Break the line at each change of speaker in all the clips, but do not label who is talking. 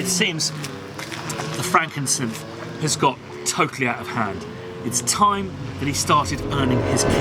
It seems the Frankensynth has got totally out of hand. It's time that he started earning his keep.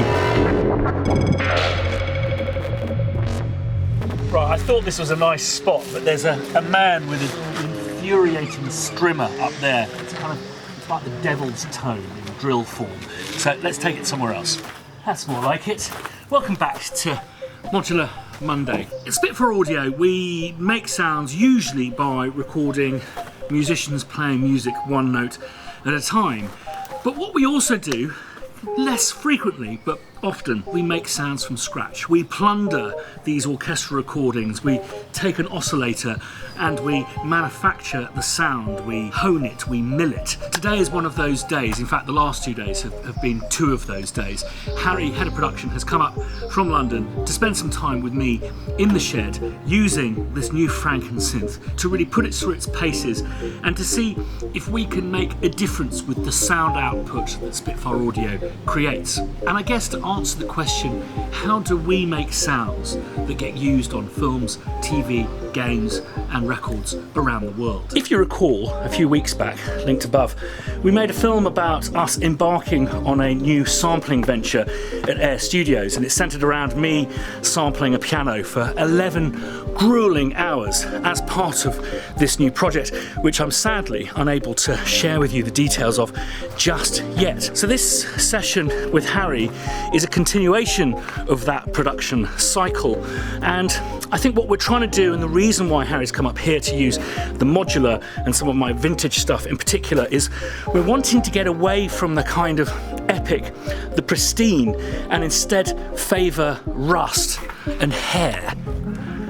Right, I thought this was a nice spot, but there's a man with an infuriating strimmer up there. It's like the devil's tone in drill form. So let's take it somewhere else. That's more like it. Welcome back to Modular Monday. At Spitfire Audio, we make sounds usually by recording musicians playing music one note at a time. But what we also do, less frequently, but often, we make sounds from scratch. We plunder these orchestral recordings, we take an oscillator and we manufacture the sound, we hone it, we mill it. Today is one of those days. In fact, the last 2 days have been 2 of those days. Harry, head of production, has come up from London to spend some time with me in the shed using this new Frankensynth to really put it through its paces and to see if we can make a difference with the sound output that Spitfire Audio creates. And I guess to answer the question, how do we make sounds that get used on films, TV, games and records around the world? If you recall, a few weeks back, linked above, we made a film about us embarking on a new sampling venture at Air Studios, and it centred around me sampling a piano for 11 gruelling hours as part of this new project, which I'm sadly unable to share with you the details of just yet. So this session with Harry is a continuation of that production cycle, and I think what we're trying to do, and the reason why Harry's come up here to use the Modular and some of my vintage stuff in particular, is we're wanting to get away from the kind of epic, the pristine, and instead favour rust and hair.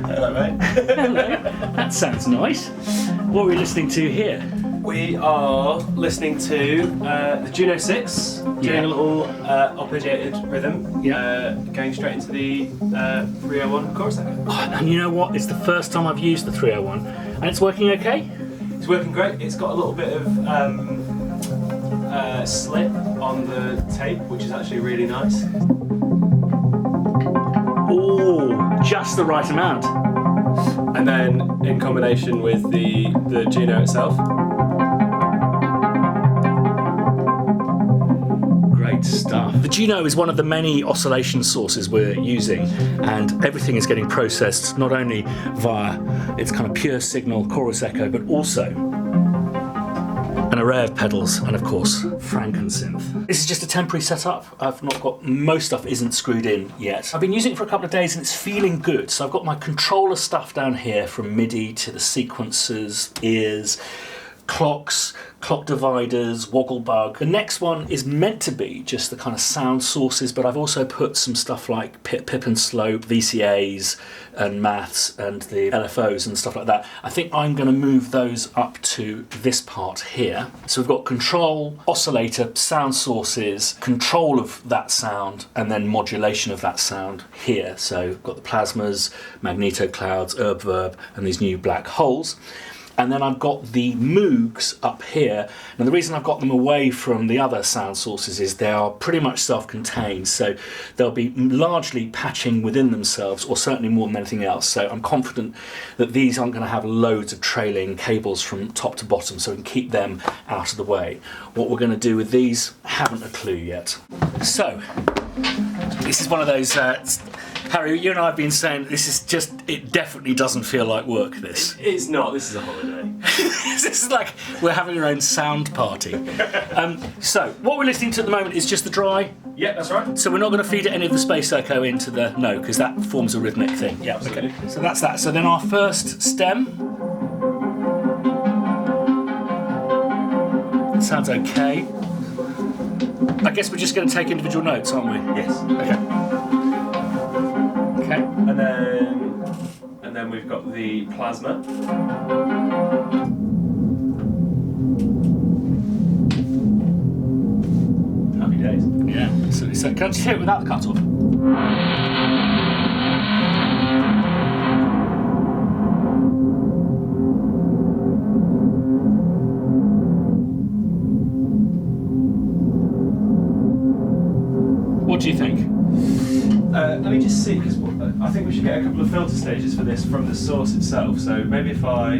Hello, mate.
Hello. That sounds nice. What are we listening to here?
We are listening to the Juno 6, doing a little arpeggiated rhythm, going straight into the 301 chorus echo.
Oh, and you know what? It's the first time I've used the 301, and it's working okay?
It's working great. It's got a little bit of slip on the tape, which is actually really nice.
Oh, just the right amount.
And then in combination with the Juno itself.
Great stuff. The Juno is one of the many oscillation sources we're using, and everything is getting processed not only via its kind of pure signal chorus echo, but also an array of pedals and of course Frankensynth. This is just a temporary setup. I've not got, most stuff isn't screwed in yet. I've been using it for a couple of days and it's feeling good. So I've got my controller stuff down here, from MIDI to the sequencers, ears, clocks, clock dividers, Wogglebug. The next one is meant to be just the kind of sound sources, but I've also put some stuff like pip and slope, VCAs and maths and the LFOs and stuff like that. I think I'm going to move those up to this part here. So we've got control, oscillator, sound sources, control of that sound, and then modulation of that sound here. So we've got the plasmas, magneto clouds, herb verb, and these new black holes. And then I've got the Moogs up here. And the reason I've got them away from the other sound sources is they are pretty much self-contained. So they'll be largely patching within themselves, or certainly more than anything else. So I'm confident that these aren't going to have loads of trailing cables from top to bottom, so we can keep them out of the way. What we're going to do with these, haven't a clue yet. So, this is one of those... Harry, you and I have been saying this is just, it definitely doesn't feel like work, this.
It's not, this is a holiday.
This is like we're having our own sound party. So, what we're listening to at the moment is just the dry.
Yeah, that's right.
So we're not going to feed any of the space echo into the, no, because that forms a rhythmic thing. Yeah, okay. So that's that. So then our first stem. Sounds okay. I guess we're just going to take individual notes, aren't we?
Yes.
Okay. Okay.
And then we've got the plasma. Happy days.
Yeah. So can I just hear it without the cut off? What do you think?
Let me just see, because I think we should get a couple of filter stages for this from the source itself. So maybe if I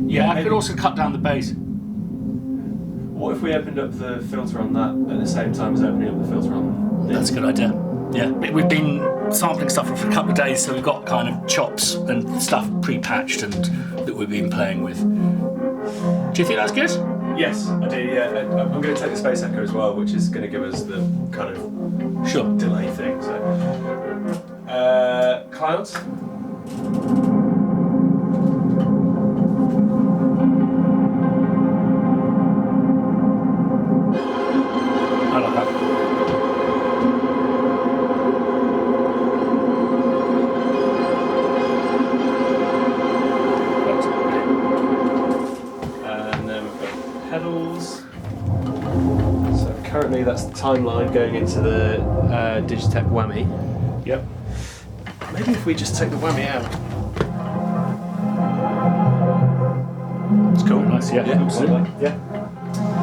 Yeah, I
maybe.
could also cut down the bass.
What if we opened up the filter on that at the same time as opening up the filter on this?
That's a good idea. Yeah, we've been sampling stuff for a couple of days, so we've got kind of chops and stuff pre-patched and that we've been playing with. Do you think that's good?
Yes, I do. Yeah, I'm going to take the space echo as well, which is going to give us the kind of
Sure.
delay thing. So, clouds.
I like that.
And then we've got pedals. So currently that's the timeline going into the Digitech whammy.
Yep.
Maybe if we just take the whammy out.
It's cool. Nice, yeah.
Absolutely. Yeah.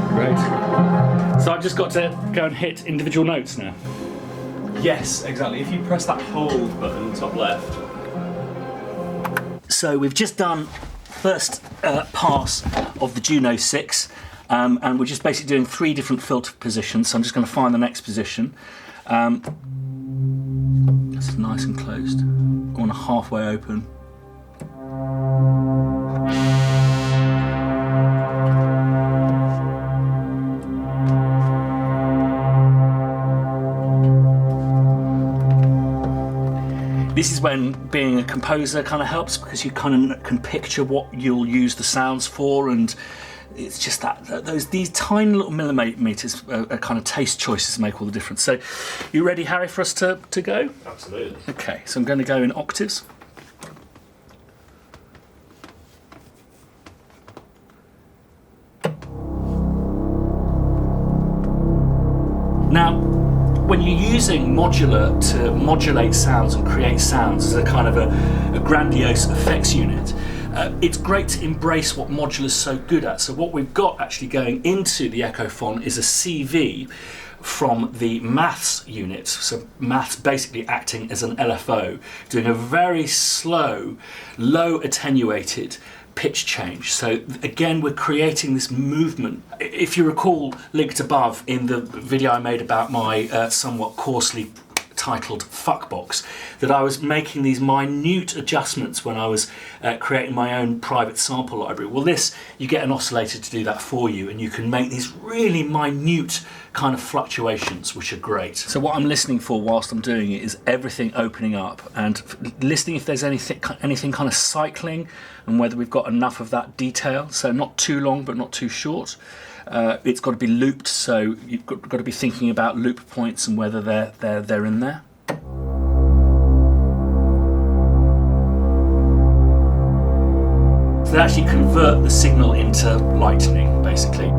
Great. So I've just got to go and hit individual notes now.
Yes, exactly. If you press that hold button top left.
So we've just done first pass of the Juno 6, and we're just basically doing 3 different filter positions. So I'm just going to find the next position. That's nice and closed. I want a halfway open. This is when being a composer kind of helps, because you kind of can picture what you'll use the sounds for, and it's just these tiny little millimeters are kind of taste choices make all the difference. So, you ready, Harry, for us to go?
Absolutely.
Okay, so I'm going to go in octaves. Now, when you're using Modular to modulate sounds and create sounds as a kind of a grandiose effects unit, it's great to embrace what Modular's so good at. So what we've got actually going into the Echophon is a CV from the maths unit. So maths basically acting as an LFO, doing a very slow, low attenuated pitch change. So again, we're creating this movement. If you recall, linked above in the video I made about my somewhat coarsely titled Fuckbox, that I was making these minute adjustments when I was creating my own private sample library. Well, this, you get an oscillator to do that for you, and you can make these really minute kind of fluctuations, which are great. So what I'm listening for whilst I'm doing it is everything opening up, and listening if there's anything kind of cycling, and whether we've got enough of that detail. So not too long, but not too short. It's got to be looped, so you've got to be thinking about loop points and whether they're in there. So they actually convert the signal into lightning, basically.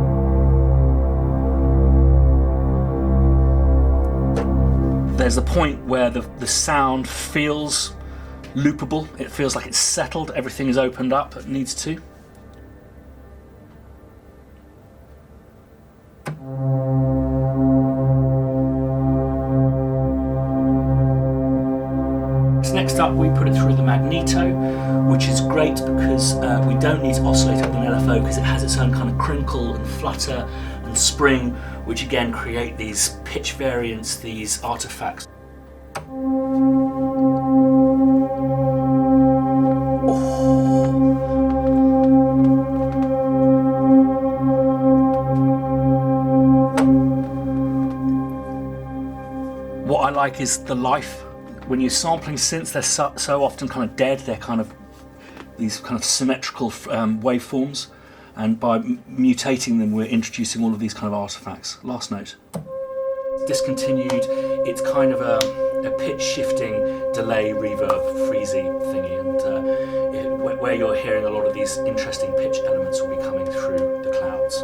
There's a point where the sound feels loopable. It feels like it's settled. Everything is opened up. It needs to. Next up, we put it through the magneto, which is great because we don't need to oscillate up an LFO because it has its own kind of crinkle and flutter and spring, which again create these pitch variants, these artifacts. What I like is the life. When you're sampling synths, they're so often kind of dead. They're kind of these kind of symmetrical waveforms, and by mutating them, we're introducing all of these kind of artifacts. Last note. Discontinued. It's kind of a pitch shifting, delay, reverb, freezy thingy, and where you're hearing a lot of these interesting pitch elements will be coming through the clouds.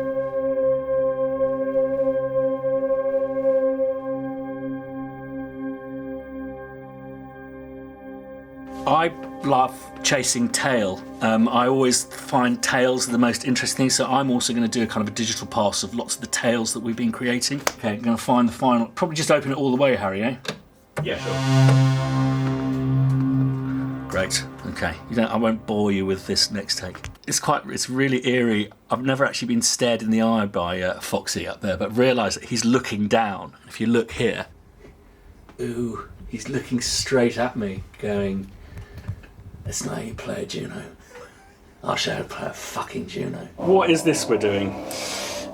I love chasing tail. I always find tails are the most interesting, so I'm also going to do a kind of a digital pass of lots of the tails that we've been creating. Okay, I'm going to find the final. Probably just open it all the way, Harry, eh?
Yeah, sure.
Great. Okay. I won't bore you with this next take. it's really eerie. I've never actually been stared in the eye by Foxy up there, but realise that he's looking down. If you look here, ooh, he's looking straight at me, going, "It's not how you play a Juno. I'll show you how to play a fucking Juno." What is this we're doing?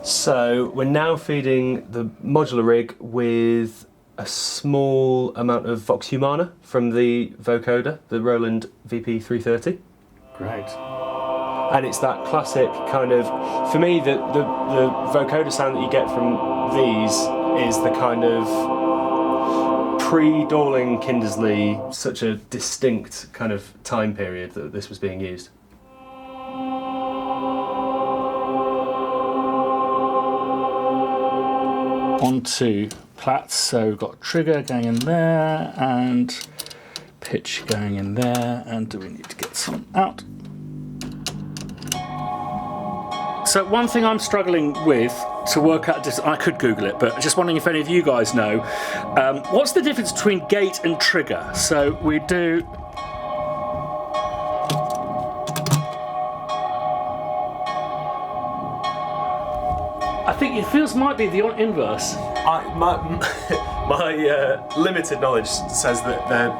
So we're now feeding the modular rig with a small amount of Vox Humana from the vocoder, the Roland VP330.
Great.
And it's that classic kind of, for me, the vocoder sound that you get from these is the kind of pre-Dorling Kindersley, such a distinct kind of time period that this was being used.
Onto plats, so we've got trigger going in there and pitch going in there, and do we need to get some out? So one thing I'm struggling with to work out, I could Google it, but just wondering if any of you guys know, what's the difference between gate and trigger? So we do... I think it feels might be the inverse.
My limited knowledge says that they're,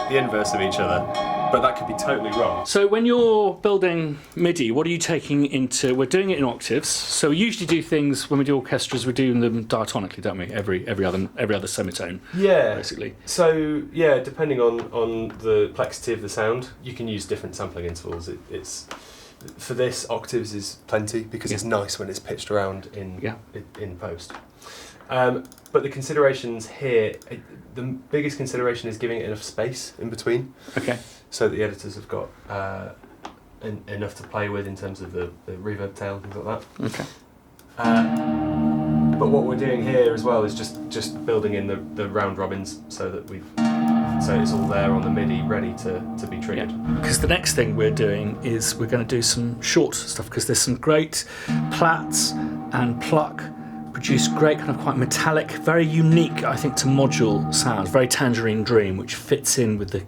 the inverse of each other, but that could be totally wrong.
So when you're building MIDI, what are you taking into? We're doing it in octaves. So we usually do things when we do orchestras, we're doing them diatonically, don't we? Every other semitone.
Yeah.
Basically.
So yeah, depending on the complexity of the sound, you can use different sampling intervals. It's for this, octaves is plenty because it's nice when it's pitched around in post. But the considerations here, the biggest consideration is giving it enough space in between.
Okay.
So that the editors have got enough to play with in terms of the reverb tail and things like that.
Okay.
But what we're doing here as well is just building in the round robins so that it's all there on the MIDI ready to be triggered.
Because the next thing we're doing is we're going to do some short stuff, because there's some great plats and pluck produce great kind of quite metallic, very unique, I think, to module sounds, very Tangerine Dream, which fits in with the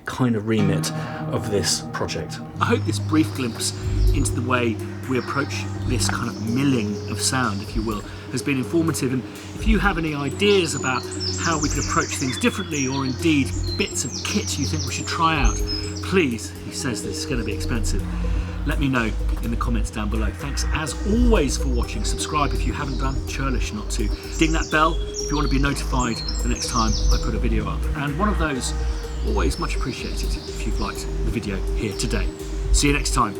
kind of remit of this project. I hope this brief glimpse into the way we approach this kind of milling of sound, if you will, has been informative. And if you have any ideas about how we could approach things differently, or indeed bits of kit you think we should try out, please, he says this is going to be expensive, let me know in the comments down below. Thanks as always for watching. Subscribe if you haven't done, churlish not to. Ding that bell if you want to be notified the next time I put a video up. And one of those, always much appreciated if you've liked the video here today. See you next time.